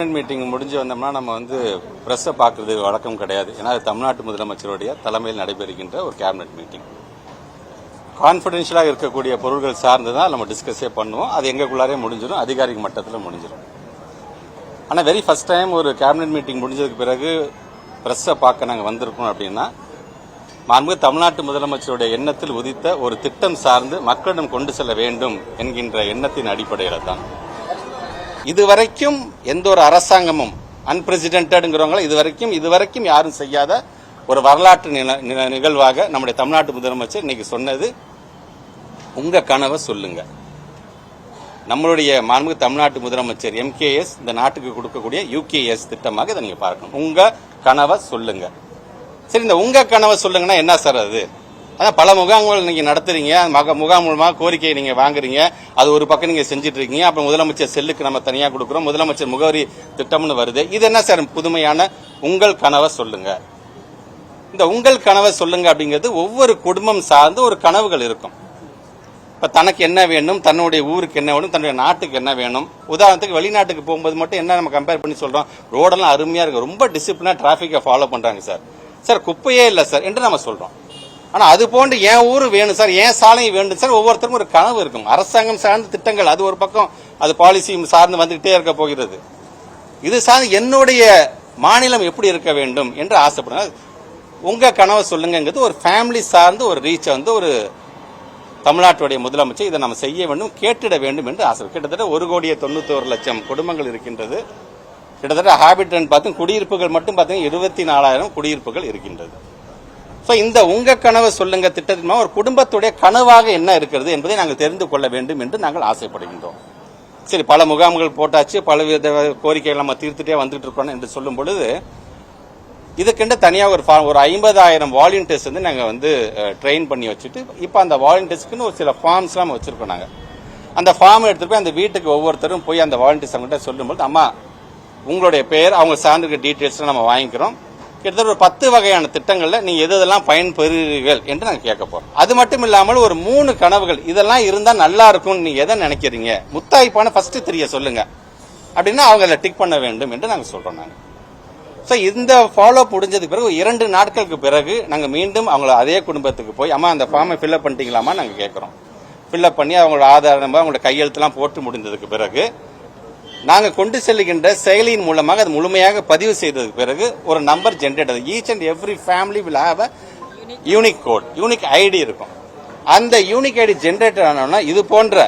Meeting முடிஞ்சு வந்தோம்னா நம்ம பிரஸ்ஸை பார்க்கறது வழக்கம் கிடையாது. ஏன்னா அது தமிழ்நாட்டு முதலமைச்சருடைய தலைமையில் நடைபெறுகின்ற ஒரு கேபினெட் மீட்டிங். கான்ஃபிடென்ஷியலாக இருக்கக்கூடிய பொருட்கள் சார்ந்து தான் நம்ம டிஸ்கஸே பண்ணுவோம். அது எங்களுக்குள்ளாரே முடிஞ்சிடும், அதிகாரிகள் மட்டத்தில் முடிஞ்சிடும். ஆனால் வெரி ஃபர்ஸ்ட் டைம் ஒரு கேபினெட் மீட்டிங் முடிஞ்சதுக்கு பிறகு பிரஸ்ஸை பார்க்க நாங்கள் வந்திருக்கோம் அப்படின்னா மாண்புமிகு தமிழ்நாட்டு முதலமைச்சருடைய எண்ணத்தில் உதித்த ஒரு திட்டம் சார்ந்து மக்களிடம் கொண்டு செல்ல வேண்டும் என்கின்ற எண்ணத்தின் அடிப்படையில் தான். இதுவரைக்கும் எந்த ஒரு அரசாங்கமும் அன்பிரசிடென்ட்ங்கிறவங்க இதுவரைக்கும் யாரும் செய்யாத ஒரு வரலாற்று நிகழ்வாக நம்முடைய தமிழ்நாட்டு முதலமைச்சர் இன்னைக்கு சொன்னது, உங்க கனவை சொல்லுங்க. நம்மளுடைய மாண்புமிகு தமிழ்நாட்டு முதலமைச்சர் MKS இந்த நாட்டுக்கு கொடுக்கக்கூடிய UKS திட்டமாக இதை நீங்க பார்க்கணும். உங்க கனவை சொல்லுங்க. சரி, இந்த உங்க கனவை சொல்லுங்கன்னா என்ன சார் அது? அதான் பல முகாம்கள் நீங்க நடத்துறீங்க, முகாம் மூலமாக கோரிக்கையை நீங்க வாங்குறீங்க, அது ஒரு பக்கம் நீங்க செஞ்சுட்டு இருக்கீங்க. அப்புறம் முதலமைச்சர் செல்லுக்கு நம்ம தனியா கொடுக்குறோம், முதலமைச்சர் முகவரி திட்டம்னு வருது. இது என்ன சார் புதுமையான உங்கள் கனவை சொல்லுங்க? இந்த உங்கள் கனவை சொல்லுங்க அப்படிங்கிறது ஒவ்வொரு குடும்பம் சார்ந்து ஒரு கனவுகள் இருக்கும். இப்ப தனக்கு என்ன வேணும், தன்னுடைய ஊருக்கு என்ன வேணும், தன்னுடைய நாட்டுக்கு என்ன வேணும். உதாரணத்துக்கு வெளிநாட்டுக்கு போகும்போது மட்டும் என்ன நம்ம கம்பேர் பண்ணி சொல்றோம், ரோடெல்லாம் அருமையா இருக்கு, ரொம்ப டிசிப்ளினா டிராபிக்கை ஃபாலோ பண்றாங்க சார், சார் குப்பையே இல்லை சார் என்று நம்ம சொல்றோம். ஆனா அது போன்று என் ஊரு வேணும் சார், என் சாலையும் வேண்டும் சார், ஒவ்வொருத்தருக்கும் ஒரு கனவு இருக்கும். அரசாங்கம் சார்ந்த திட்டங்கள் அது ஒரு பக்கம், அது பாலிசி சார்ந்து வந்துகிட்டே இருக்க போகிறது. இது சார்ந்து என்னுடைய மாநிலம் எப்படி இருக்க வேண்டும் என்று ஆசைப்படுங்க. உங்க கனவை சொல்லுங்கிறது ஒரு ஃபேமிலி சார்ந்து ஒரு ரீச் ஒரு தமிழ்நாட்டுடைய முதலமைச்சர் இதை நம்ம செய்ய வேண்டும், கேட்டிட வேண்டும் என்று ஆசை. கிட்டத்தட்ட 1,91,00,000 குடும்பங்கள் இருக்கின்றது. கிட்டத்தட்ட ஹாபிட்டன்ட் பார்த்து குடியிருப்புகள் மட்டும் பார்த்தீங்கன்னா 24,000 குடியிருப்புகள் இருக்கின்றது. இந்த உங்க கனவை சொல்லுங்க திட்டத்தின் ஒரு குடும்பத்துடைய கனவாக என்ன இருக்கிறது என்பதை நாங்கள் தெரிந்து கொள்ள வேண்டும் என்று நாங்கள் ஆசைப்படுகின்றோம். சரி, பல முகாம்கள் போட்டாச்சு, பலவித கோரிக்கைகள் நம்ம தீர்த்துட்டே வந்துட்டு இருக்கோம் என்று சொல்லும் பொழுது இதுக்கென்று தனியாக ஒரு 50,000 வாலண்டியர்ஸ் நாங்கள் ட்ரெயின் பண்ணி வச்சுட்டு இப்போ அந்த வாலண்டியர்ஸ்க்குன்னு ஒரு சில ஃபார்ம்ஸ் எல்லாம் வச்சிருக்கோம். நாங்கள் அந்த ஃபார்ம் எடுத்துட்டு போய் அந்த வீட்டுக்கு ஒவ்வொருத்தரும் போய் அந்த வாலண்டியர்ஸ் அவங்ககிட்ட சொல்லும்போது, அம்மா உங்களுடைய பெயர், அவங்க சார்ந்திருக்க டீட்டெயில்ஸ் நம்ம வாங்கிக்கிறோம், கிட்டத்தட்ட ஒரு 10 வகையான திட்டங்கள்ல நீங்க எதெல்லாம் பயன்பெறுவீர்கள் என்று நாங்க கேட்க போறோம். அது மட்டும் இல்லாமல் ஒரு 3 கனவுகள், இதெல்லாம் இருந்தா நல்லா இருக்கும் நீங்க எதை நினைக்கிறீங்க, முத்தாய்ப்பான ஃபர்ஸ்ட் 3 சொல்லுங்க அப்படின்னா அவங்க அதை டிக் பண்ண வேண்டும் என்று நாங்க சொல்றோம். நாங்க இந்த ஃபாலோ முடிஞ்சதுக்கு பிறகு 2 நாட்களுக்கு பிறகு நாங்க மீண்டும் அவங்கள அதே குடும்பத்துக்கு போய், அம்மா அந்த ஃபார்மை ஃபில்அப் பண்ணிட்டீங்களாமா நாங்க கேட்கிறோம். ஃபில்அப் பண்ணி அவங்களோட ஆதார நம்பர், அவங்களோட கையெழுத்தெல்லாம் போட்டு முடிந்ததுக்கு பிறகு நாங்க கொண்டு செல்லுகின்ற செயலியின் மூலமாக அது முழுமையாக பதிவு செய்ததுக்கு பிறகு ஒரு நம்பர் ஜெனரேட் ஆகுது. Each and every family will have a unique code, unique ID இருக்கும். அந்த யூனிக் ஐடி ஜெனரேட் ஆனோம்னா இது போன்ற